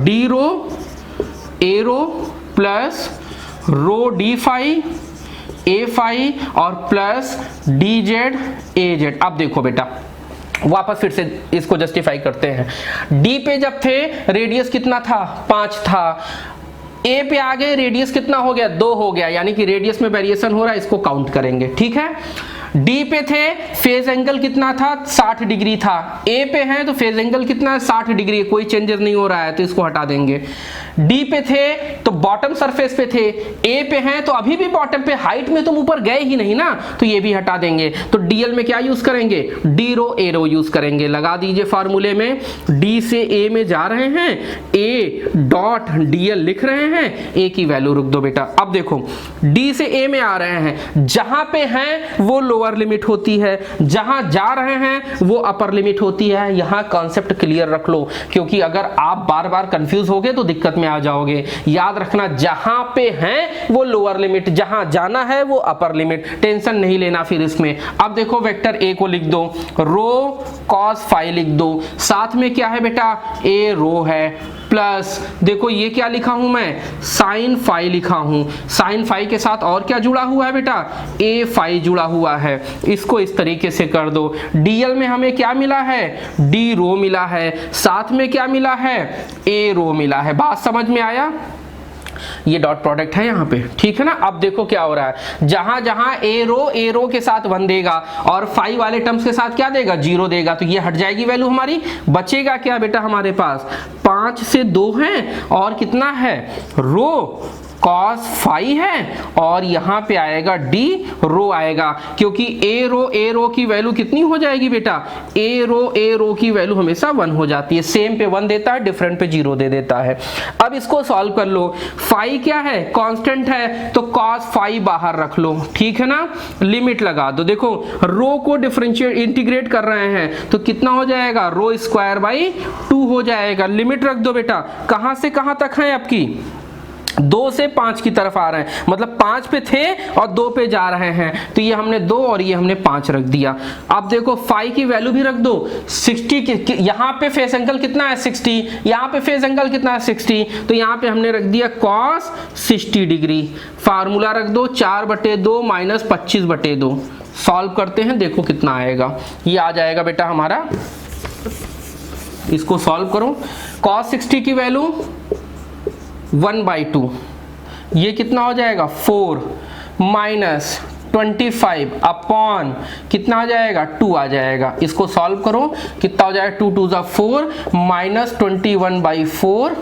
D rho A rho plus rho D phi A phi और plus D Z A Z. अब देखो बेटा वापस फिर से इसको जस्टिफाई करते हैं। डी पे जब थे रेडियस कितना था, 5 था। ए पे आ गए, रेडियस कितना हो गया, 2 हो गया, यानी कि रेडियस में वेरिएशन हो रहा है, इसको काउंट करेंगे, ठीक है। डी पे थे, फेज एंगल कितना था, 60 डिग्री था। ए पे हैं तो फेज एंगल कितना है, 60 डिग्री, कोई चेंजेस नहीं हो रहा है, तो इसको हटा देंगे। डी पे थे तो बॉटम सरफेस पे थे, ए पे हैं तो अभी भी बॉटम पे, हाइट में तुम ऊपर गए ही नहीं ना, तो ये भी हटा देंगे। तो डीएल में क्या यूज करेंगे, D rho A row use करेंगे। लगा दीजिए फार्मूले में, डी से ए में जा रहे हैं, ए डॉट डीएल लिख रहे हैं, ए की वैल्यू रुक दो बेटा। अब देखो डी से ए में आ रहे हैं, जहां पे हैं वो लोअर लिमिट होती है, जहां जा रहे हैं वो अपर लिमिट होती है। यहां कॉन्सेप्ट क्लियर रख लो, क्योंकि अगर आप बार बार कंफ्यूज होगे तो दिक्कत में आ जाओगे। याद रखना, जहां पे हैं वो लोअर लिमिट, जहां जाना है वो अपर लिमिट, टेंशन नहीं लेना फिर इसमें। अब देखो वेक्टर ए को लिख दो, रो कॉस फाई लिख दो, साथ में क्या है बेटा, ए रो है, प्लस देखो ये क्या लिखा हूं मैं, साइन फाई लिखा हूं। साइन फाई के साथ और क्या जुड़ा हुआ है बेटा, ए फाई जुड़ा हुआ है। इसको इस तरीके से कर दो। डीएल में हमें क्या मिला है, डी रो मिला है, साथ में क्या मिला है, ए रो मिला है। बात समझ में आया, ये डॉट प्रोडक्ट है यहाँ पे, ठीक है ना। अब देखो क्या हो रहा है, जहां जहां ए रो के साथ 1 देगा और फाई वाले टर्म्स के साथ क्या देगा, 0 देगा, तो ये हट जाएगी वैल्यू हमारी। बचेगा क्या बेटा हमारे पास, 5 से 2 है और कितना है, रो कॉस फाई है और यहाँ पे आएगा डी रो आएगा, क्योंकि ए रो की वैल्यू कितनी हो जाएगी बेटा, ए रो की वैल्यू हमेशा 1 हो जाती है। सेम पे 1 देता है, डिफरेंट पे 0 दे देता है। अब इसको सॉल्व कर लो। फाई क्या है, कांस्टेंट है, तो कॉस फाई बाहर रख लो, ठीक है ना। लिमिट लगा दो, देखो रो को डिफरेंशिएट इंटीग्रेट कर रहे हैं तो कितना हो जाएगा, रो स्क्वायर बाई 2 हो जाएगा। लिमिट रख दो बेटा, कहां से कहां तक है आपकी, 2 से 5 की तरफ आ रहे हैं, मतलब 5 पे थे और 2 पे जा रहे हैं, तो ये हमने 2 और ये हमने 5 रख दिया। अब देखो फाई की वैल्यू भी रख दो, 60 की, यहाँ पे फेस एंगल कितना है 60, यहाँ पे फेस एंगल कितना है 60, तो यहाँ पे हमने रख दिया cos 60 डिग्री। फार्मूला रख दो 4/2 माइनस 25/2। सॉल्व करते हैं, देखो कितना आएगा, ये आ जाएगा बेटा हमारा, इसको सॉल्व करो। cos 60 की वैल्यू 1/2, ये कितना हो जाएगा 4 माइनस 25 अपॉन कितना आ जाएगा 2 आ जाएगा। इसको सॉल्व करो, कितना हो जाएगा 2 2 4 माइनस 21/4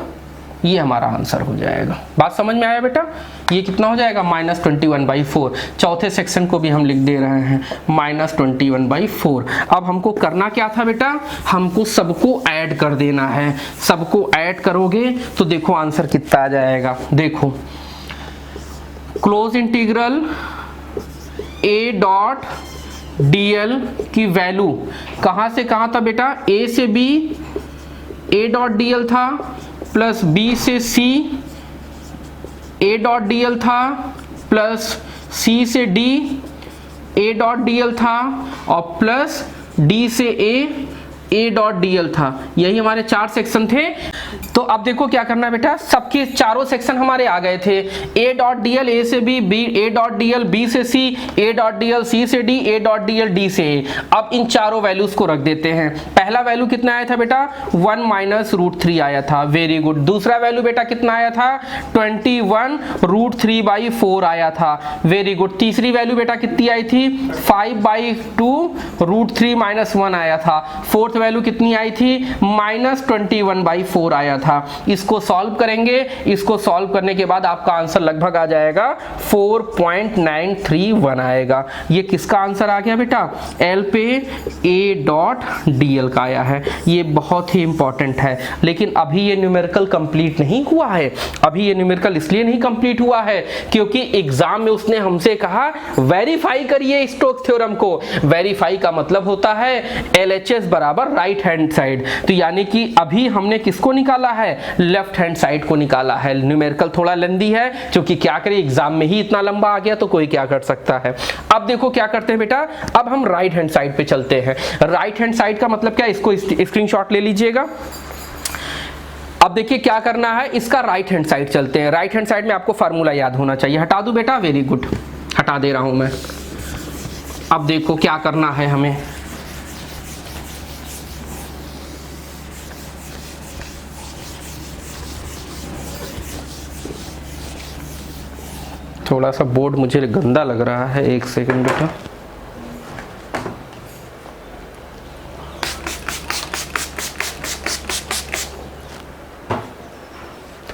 ये हमारा आंसर हो जाएगा। बात समझ में आया बेटा? ये कितना हो जाएगा? -21/4। चौथे सेक्शन को भी हम लिख दे रहे हैं -21/4। अब हमको करना क्या था बेटा? हमको सबको ऐड कर देना है। सबको ऐड करोगे तो देखो आंसर कितना आ जाएगा। देखो close integral a dot dl की वैल्यू कहाँ से कहाँ था बेटा? a से b a डॉट dl था, प्लस b से c a डॉट dl था, प्लस c से d a डॉट dl था, और प्लस d से a डॉट dl था। यही हमारे 4 सेक्शन थे। तो अब देखो क्या करना है बेटा, सबके चारों सेक्शन हमारे आ गए थे। a डॉट dl a से b, a dot dl b से c, a dot dl c से d, a dot dl d से a। अब इन चारों वैल्यूज को रख देते हैं। पहला वैल्यू कितना आया था बेटा? 1 माइनस √3 आया था, वेरी गुड। दूसरा वैल्यू बेटा कितना आया था? 21 √3/4 आया था, वेरी गुड। तीसरी वैल्यू बेटा कितनी आई थी? 5/2 √3 - 1 आया था। फोर्थ वैल्यू कितनी आई थी? -21/4 आया था। इसको सॉल्व करेंगे, इसको सॉल्व करने के बाद आपका आंसर लगभग आ जाएगा 4.931 आएगा। ये किसका आंसर आ गया बेटा? L पे A डॉट DL का आया है। ये बहुत ही इंपॉर्टेंट है, लेकिन अभी ये न्यूमेरिकल कंप्लीट नहीं हुआ है। अभी ये न्यूमेरिकल इसलिए नहीं कंप्लीट हुआ है क्योंकि एग्जाम में उसने हमसे कहा वेरीफाई करिए स्टोक्स थ्योरम को। वेरीफाई का मतलब होता है LHS बराबर राइट हैंड साइड। तो यानी कि अभी हमने किसको निकाला है? लेफ्ट हैंड साइड को निकाला है। न्यूमेरिकल थोड़ा लंबी है, क्योंकि क्या करें एग्जाम में ही इतना लंबा आ गया तो कोई क्या कर सकता है। अब देखो क्या करते हैं बेटा, अब हम राइट हैंड साइड पे चलते हैं। राइट हैंड साइड का मतलब क्या? इसको स्क्रीनशॉट ले लीजिएगा। अब देखिए क्या करना है, इसका राइट हैंड साइड चलते हैं। राइट हैंड साइड में आपको फार्मूला याद होना चाहिए। हटा दूं बेटा? वेरी गुड, हटा दे रहा हूं मैं। अब देखो क्या करना है हमें। थोड़ा सा बोर्ड मुझे गंदा लग रहा है, एक सेकंड बेटा।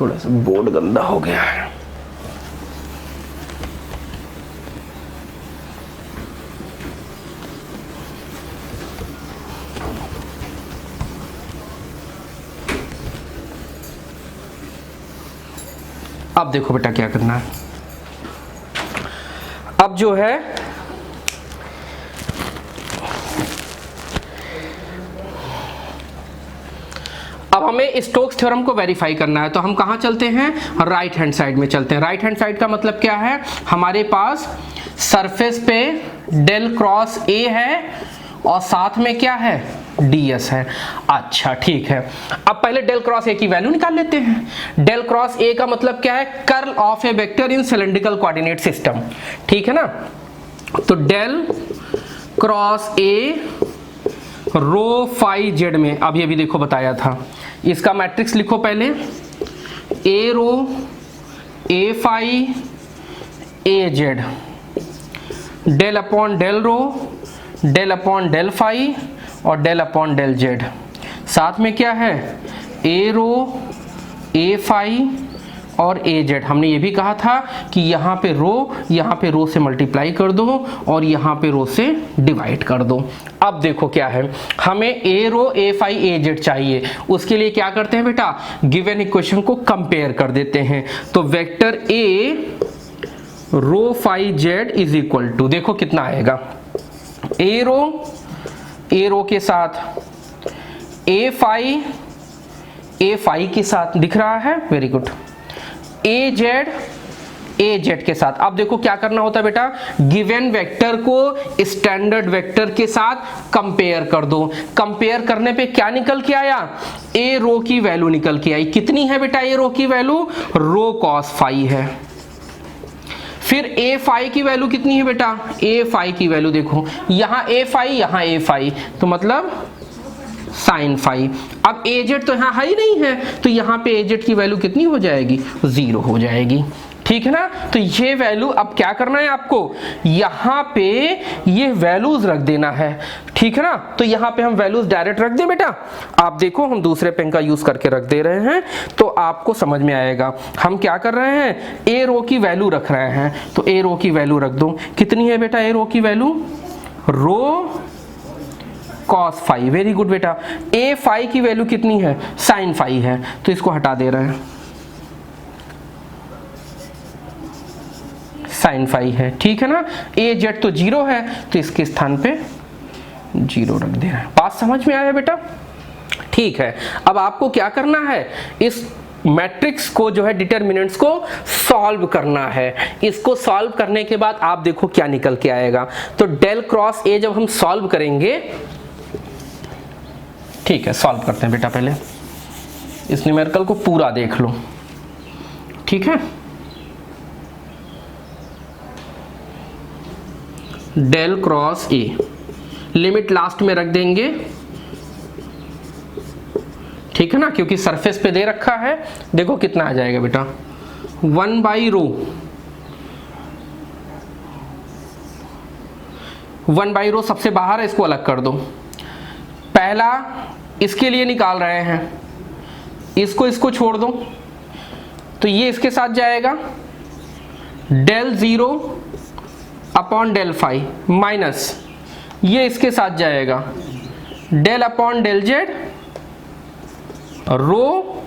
थोड़ा सा बोर्ड गंदा हो गया है। अब देखो बेटा क्या करना है। अब जो है अब हमें स्टोक्स थ्योरम को वेरीफाई करना है, तो हम कहां चलते हैं? राइट हैंड साइड में चलते हैं। राइट हैंड साइड का मतलब क्या है? हमारे पास सरफेस पे डेल क्रॉस ए है और साथ में क्या है? ds है। अच्छा ठीक है, अब पहले डेल क्रॉस ए की वैल्यू निकाल लेते हैं। डेल क्रॉस ए का मतलब क्या है? Curl of a vector in cylindrical coordinate system, ठीक है ना। तो del cross a rho phi z में, अभी देखो बताया था। इसका मैट्रिक्स लिखो पहले, a rho a phi a z, del upon del rho, del upon del phi और डेल अपॉन डेल जेड। साथ में क्या है? ए रो ए फाई और ए जेड। हमने ये भी कहा था कि यहाँ पे रो से मल्टीप्लाई कर दो और यहाँ पे रो से डिवाइड कर दो। अब देखो क्या है, हमें ए rho a phi a Z चाहिए। उसके लिए क्या करते हैं बेटा? गिवन इक्वेशन को कंपेयर कर देते हैं। तो vector A rho phi Z is equal to, देखो कितना आएगा, ए रो के साथ ए फाई के साथ दिख रहा है, वेरी गुड, ए जेड के साथ। अब देखो क्या करना होता है बेटा, गिवन वेक्टर को स्टैंडर्ड वेक्टर के साथ कंपेयर कर दो। कंपेयर करने पे क्या निकल के आया? ए रो की वैल्यू निकल के आई। कितनी है बेटा ए रो की वैल्यू? रो कॉस फाई है। फिर ए फाई की वैल्यू कितनी है बेटा? ए फाई की वैल्यू देखो, यहाँ ए फाई, यहाँ ए फाई, तो मतलब साइन फाई। अब ए जेड तो यहाँ है ही नहीं है, तो यहाँ पे ए जेड की वैल्यू कितनी हो जाएगी? 0 हो जाएगी। ठीक है ना। तो ये वैल्यू अब क्या करना है आपको, यहाँ पे ये वैल्यूज रख देना है, ठीक है ना। तो यहाँ पे हम वैल्यूज डायरेक्ट रख दे बेटा, आप देखो हम दूसरे पेन का यूज करके रख दे रहे हैं तो आपको समझ में आएगा। हम क्या कर रहे हैं, ए रो की वैल्यू रख रहे हैं, तो ए रो की वैल्यू रख दो। कितनी है बेटा ए रो की वैल्यू, रो cos फाई, वेरी गुड बेटा। ए फाई की वैल्यू कितनी है, साइन फाई है, तो इसको हटा दे रहे हैं, साइन फाई है, ठीक है ना। ए जेड तो 0 है तो इसके स्थान पे 0 रख दे रहे हैं। बात समझ में आया बेटा, ठीक है। अब आपको क्या करना है, इस मैट्रिक्स को जो है डिटरमिनेंट्स को सॉल्व करना है। इसको सॉल्व करने के बाद आप देखो क्या निकल के आएगा। तो डेल क्रॉस ए जब हम सॉल्व करेंगे, ठीक है सॉल्व करते हैं बेटा, पहले इस न्यूमेरिकल को पूरा देख लो, ठीक है। Del cross A, limit last में रख देंगे, ठीक है ना, क्योंकि सरफेस पे दे रखा है। देखो कितना आ जाएगा बेटा, 1 बाई रो, 1 बाई रो सबसे बाहर है, इसको अलग कर दो। पहला इसके लिए निकाल रहे हैं, इसको छोड़ दो, तो ये इसके साथ जाएगा del 0 upon del phi, minus ये इसके साथ जाएगा del upon del Z rho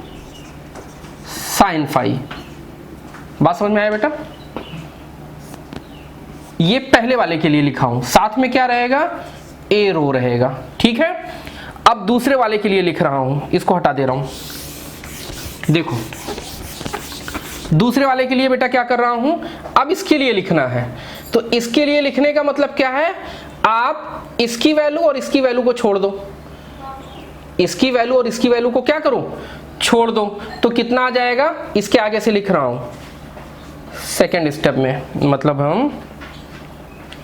sine phi. बात समझ में आया बेटा, ये पहले वाले के लिए लिखा हूं, साथ में क्या रहेगा, ए रो रहेगा, ठीक है। अब दूसरे वाले के लिए लिख रहा हूं, इसको हटा दे रहा हूं। देखो दूसरे वाले के लिए बेटा क्या कर रहा हूं, अब इसके लिए लिखना है। तो इसके लिए लिखने का मतलब क्या है, आप इसकी वैल्यू और इसकी वैल्यू को छोड़ दो, इसकी वैल्यू और इसकी वैल्यू को क्या करो, छोड़ दो। तो कितना आ जाएगा, इसके आगे से लिख रहा हूं सेकेंड स्टेप में, मतलब हम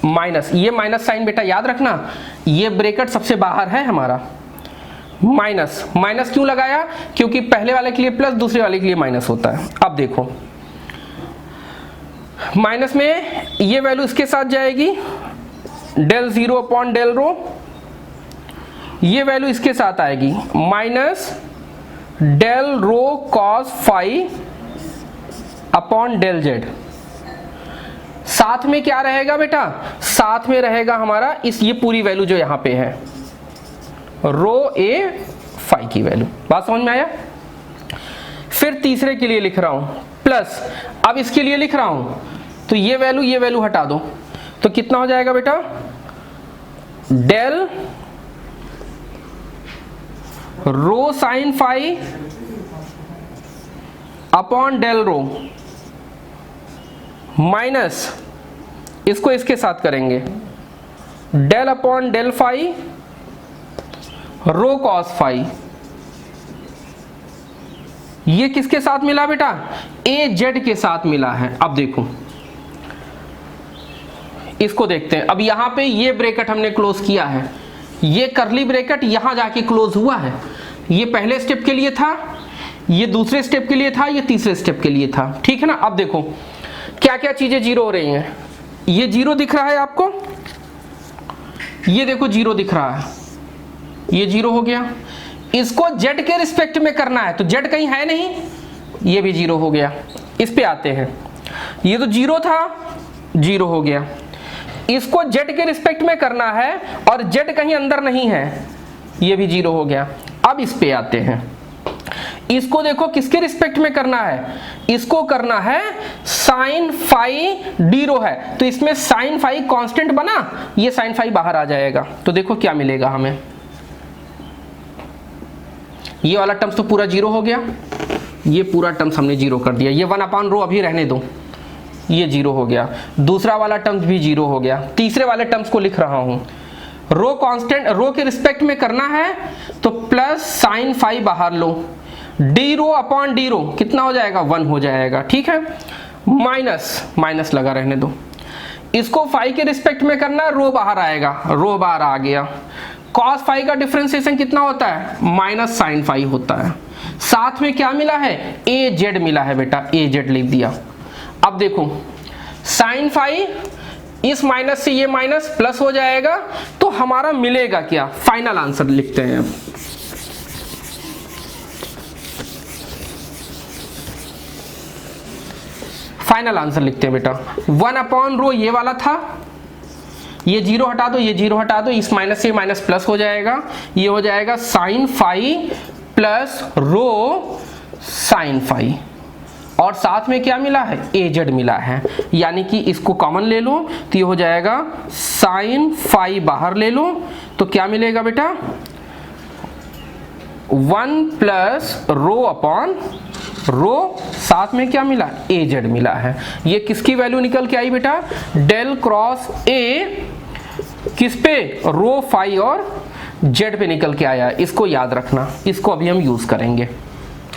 माइनस, ये माइनस साइन बेटा याद रखना, ये ब्रैकेट सबसे बाहर है हमारा, माइनस। माइनस क्यों लगाया, क्योंकि पहले वाले के लिए प्लस, दूसरे वाले के लिए माइनस होता है। अब देखो माइनस में ये वैल्यू इसके साथ जाएगी डेल 0 अपॉन डेल रो, ये वैल्यू इसके साथ आएगी minus del rho cos phi upon del Z. साथ में क्या रहेगा बेटा, साथ में रहेगा हमारा इस ये पूरी वैल्यू जो यहां पे है, रो ए फाई की वैल्यू। बात समझ में आया। फिर तीसरे के लिए लिख रहा हूं प्लस, अब इसके लिए लिख रहा हूं, तो ये वैल्यू हटा दो, तो कितना हो जाएगा बेटा, del rho sine phi upon del rho, minus इसको इसके साथ करेंगे del upon del phi rho cos phi. ये किसके साथ मिला बेटा, ए जेड के साथ मिला है। अब देखो इसको देखते हैं। अब यहां पे ये ब्रैकेट हमने क्लोज किया है, ये करली ब्रैकेट यहां जाके क्लोज हुआ है। ये पहले स्टेप के लिए था, ये दूसरे स्टेप के लिए था, ये तीसरे स्टेप के लिए था, ठीक है ना। अब देखो क्या क्या चीजें जीरो हो रही हैं, ये जीरो दिख रहा है आपको, ये देखो जीरो दिख रहा है, ये जीरो हो गया। इसको जेड के रिस्पेक्ट में करना है, तो जेड कहीं है नहीं, ये भी जीरो हो गया। इस पे आते हैं, ये तो जीरो था, जीरो हो गया। इसको जेड के रिस्पेक्ट में करना है और जेड कहीं अंदर नहीं है, ये भी जीरो हो गया। अब इस पे आते हैं, इसको देखो किसके रिस्पेक्ट में करना है, इसको करना है साइन फाई डी रो है, तो इसमें साइन फाई कांस्टेंट बना, ये साइन फाई बाहर आ जाएगा। तो देखो क्या मिलेगा हमें, ये वाला टर्म्स तो पूरा जीरो हो गया, ये पूरा टर्म्स हमने जीरो कर दिया। ये 1 अपॉन रो अभी रहने दो, ये जीरो हो गया। दूसरा वाला टर्म्स भी जीरो हो गया। तीसरे वाले टर्म्स को लिख रहा हूं, रो कांस्टेंट, रो के रिस्पेक्ट में करना है तो प्लस साइन फाई बाहर लो, डी रो अपॉन डी रो कितना हो जाएगा, 1 हो जाएगा, ठीक है। माइनस, माइनस लगा रहने दो। इसको फाई के रिस्पेक्ट में करना, रो बाहर आएगा, रो बाहर आ गया। कॉस फाई का डिफरेंशिएशन कितना होता है, माइनस साइन फाई होता है। साथ में क्या मिला है, ए जेड मिला है बेटा, ए जेड लिख दिया। अब देखो साइन फाई इस माइनस से ये माइनस प्लस हो जाएगा, तो हमारा मिलेगा क्या, फाइनल आंसर लिखते हैं अब। फाइनल आंसर लिखते हैं बेटा, 1/रो ये वाला था, ये जीरो हटा दो, ये जीरो हटा दो, इस माइनस से माइनस प्लस हो जाएगा, ये हो जाएगा sine phi plus rho sine phi, और साथ में क्या मिला है, एजेड मिला है, यानी कि इसको कॉमन ले लो तो ये हो जाएगा साइन फाई बाहर ले लो तो क्या मिलेगा बेटा, 1 प्लस रो अपॉन रो, साथ में क्या मिला, एजेड मिला है। ये किसकी वैल्यू निकल के आई बेटा, डेल क्रॉस ए किस पे, रो फाई और जेड पे निकल के आया। इसको याद रखना, इसको अभी हम यूज करेंगे,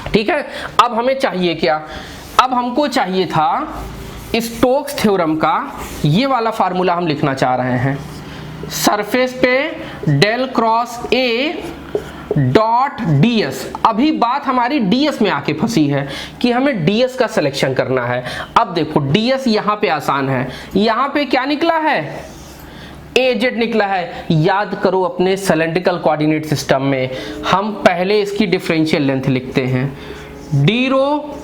ठीक है। अब हमें चाहिए क्या, अब हमको चाहिए था स्टोक्स थ्योरम का ये वाला फार्मूला हम लिखना चाह रहे हैं। सरफेस पे del cross A dot DS, अभी बात हमारी डीएस में आके फंसी है कि हमें डीएस का सिलेक्शन करना है। अब देखो डीएस यहाँ पे आसान है, यहाँ पे क्या निकला है, एजेड निकला है। याद करो अपने सिलेंड्रिकल कोऑर्डिनेट सिस्टम में हम पहले इसकी डिफरेंशियल लेंथ लिखते हैं, D rho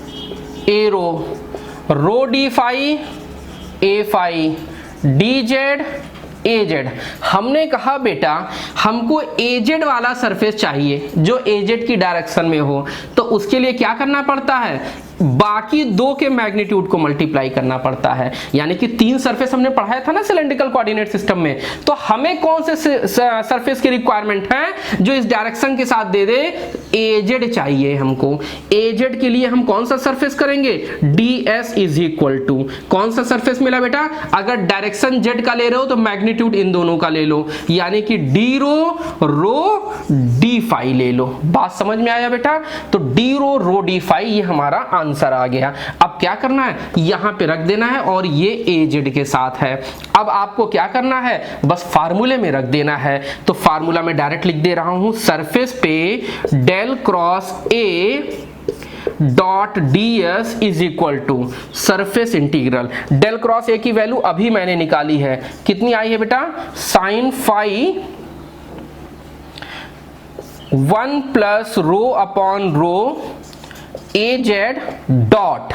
A rho D phi A phi D Z aged. हमने कहा बेटा हमको एजेड वाला सरफेस चाहिए जो एजेड की डायरेक्शन में हो, तो उसके लिए क्या करना पड़ता है, बाकी दो के मैग्नीट्यूड को मल्टीप्लाई करना पड़ता है। यानी कि 3 सरफेस हमने पढ़ाया था ना सिलेंड्रिकल कोऑर्डिनेट सिस्टम में, तो हमें कौन से सरफेस की रिक्वायरमेंट है जो इस डायरेक्शन के साथ दे दे, एजेड चाहिए हमको। एजेड के लिए हम कौन सा सरफेस करेंगे, ds इज इक्वल टू कौन सा सरफेस मिला बेटा, अगर डायरेक्शन जेड का ले रहे हो तो मैग्नीट्यूड इन दोनों का ले लो, यानी कि डी रो डी फाई ले लो। बात समझ में आया बेटा, तो डी रो डी फाई ये हमारा आंसर आ गया। अब क्या करना है, यहां पे रख देना है और ये एजेड के साथ है। अब आपको क्या करना है, बस फार्मूले में रख देना है। तो फार्मूला में डायरेक्ट लिख दे रहा हूं, सरफेस पे del cross A dot ds is equal to surface integral, del cross A की वैल्यू अभी मैंने निकाली है, कितनी आई है बेटा, sine phi 1 plus rho upon rho a z dot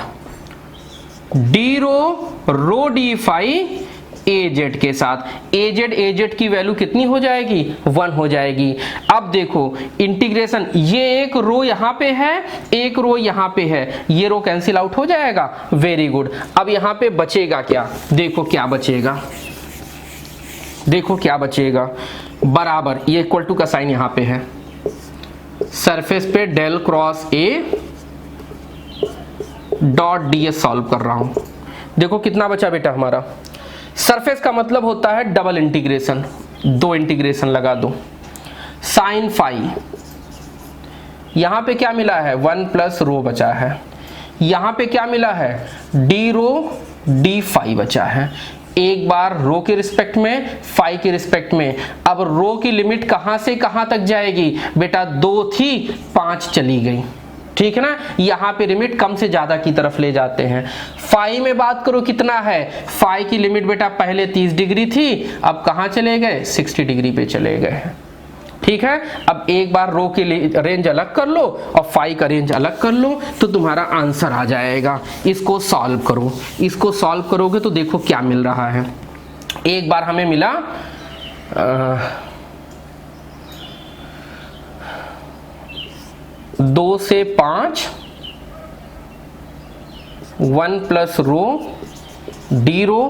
d rho D phi a z के साथ। ए जेड की वैल्यू कितनी हो जाएगी, 1 हो जाएगी। अब देखो इंटीग्रेशन, ये एक रो यहां पे है, एक रो यहां पे है, ये रो कैंसिल आउट हो जाएगा, वेरी गुड। अब यहां पे बचेगा क्या, देखो क्या बचेगा, देखो क्या बचेगा, बराबर ये इक्वल टू का साइन यहां पे है, सरफेस पे del cross A dot ds solve कर रहा हूं। देखो कितना बचा बेटा हमारा, सरफेस का मतलब होता है डबल इंटीग्रेशन, 2 इंटीग्रेशन लगा दो, साइन फाई यहां पे क्या मिला है, 1 प्लस रो बचा है, यहां पे क्या मिला है, डी रो डी फाई बचा है। एक बार रो के रिस्पेक्ट में, फाई के रिस्पेक्ट में। अब रो की लिमिट कहां से कहां तक जाएगी बेटा, 2 थी 5 चली गई, ठीक है ना। यहां पे लिमिट कम से ज्यादा की तरफ ले जाते हैं। फाई में बात करो कितना है, फाई की लिमिट बेटा पहले 30 डिग्री थी, अब कहां चले गए, 60 डिग्री पे चले गए, ठीक है। अब एक बार रो की रेंज अलग कर लो और फाई का रेंज अलग कर लो तो तुम्हारा आंसर आ जाएगा। इसको सॉल्व करो, इसको सॉल्व करोगे तो देखो क्या मिल रहा है। एक बार हमें मिला 2 से 5 1 प्लस रो डी रो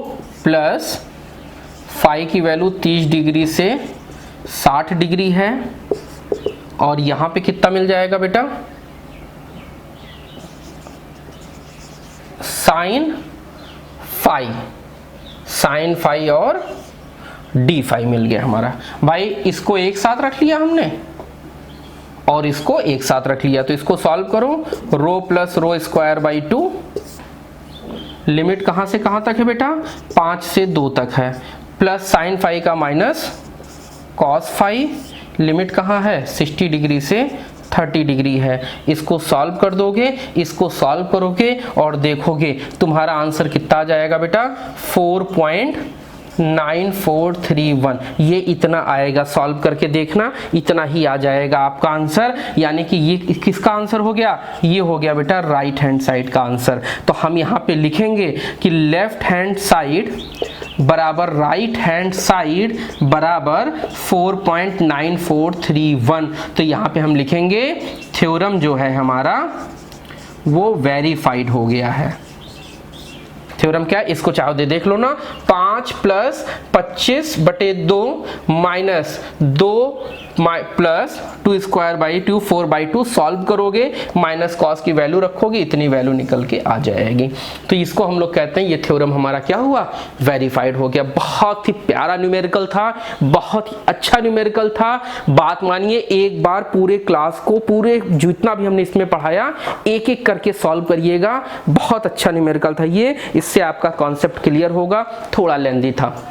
प्लस फाई की वैल्यू 30 डिग्री से 60 डिग्री है, और यहां पे कितना मिल जाएगा बेटा, साइन फाई और डी फाई मिल गया हमारा। भाई इसको एक साथ रख लिया हमने और इसको एक साथ रख लिया, तो इसको सॉल्व करो, rho plus rho square by 2, limit कहां से कहां तक है बेटा, 5 से 2 तक है, प्लस साइन फाई का माइनस कॉस फाई, लिमिट कहाँ है, 60 डिग्री से 30 डिग्री है। इसको सॉल्व कर दोगे, इसको सॉल्व करोगे और देखोगे तुम्हारा आंसर कितना आ जाएगा बेटा, 4.9431। ये इतना आएगा, सॉल्व करके देखना, इतना ही आ जाएगा आपका आंसर। यानी कि ये किसका आंसर हो गया, ये हो गया बेटा राइट हैंड साइड का आंसर। तो हम यहाँ पे लिखेंगे कि लेफ्ट हैंड साइड बराबर राइट हैंड साइड बराबर 4.9431। तो यहाँ पे हम लिखेंगे थ्योरम जो है हमारा वो वेरीफाइड हो गया है। थ्योरम क्या है, इसको चाहो दे देख लो ना, 5 + 25/2 माइनस 2 प्लस 2² 4/2 सॉल्व करोगे, माइनस कॉस की वैल्यू रखोगे, इतनी वैल्यू निकल के आ जाएगी। तो इसको हम लोग कहते हैं ये थ्योरम हमारा क्या हुआ, वेरीफाइड हो गया। बहुत ही प्यारा न्यूमेरिकल था, बहुत ही अच्छा न्यूमेरिकल था। बात मानिए, एक बार पूरे क्लास को, पूरे जितना भी हमने इसमें पढ़ाया, एक एक करके सॉल्व करिएगा। बहुत अच्छा न्यूमेरिकल था ये, इससे आपका कॉन्सेप्ट क्लियर होगा। थोड़ा लेंथी था।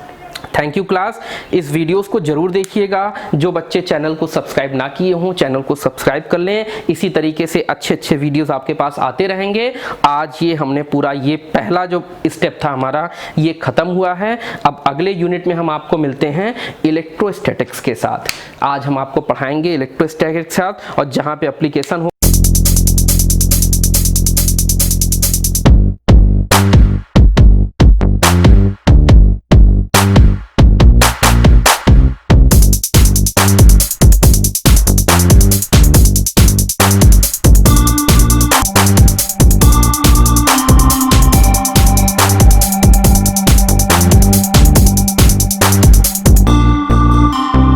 Thank you class. इस वीडियोस को जरूर देखिएगा। जो बच्चे चैनल को सब्सक्राइब ना किए हों, चैनल को सब्सक्राइब कर लें। इसी तरीके से अच्छे अच्छे वीडियोस आपके पास आते रहेंगे। आज ये हमने पूरा, ये पहला जो स्टेप था हमारा, ये खत्म हुआ है। अब अगले यूनिट में हम आपको मिलते हैं इलेक्ट्रोस्टैटिक्स के साथ। आज हम आपको पढ़ाएंगे इलेक्ट्रोस्टैटिक्स के साथ, और जहाँ पे एप्लीकेशन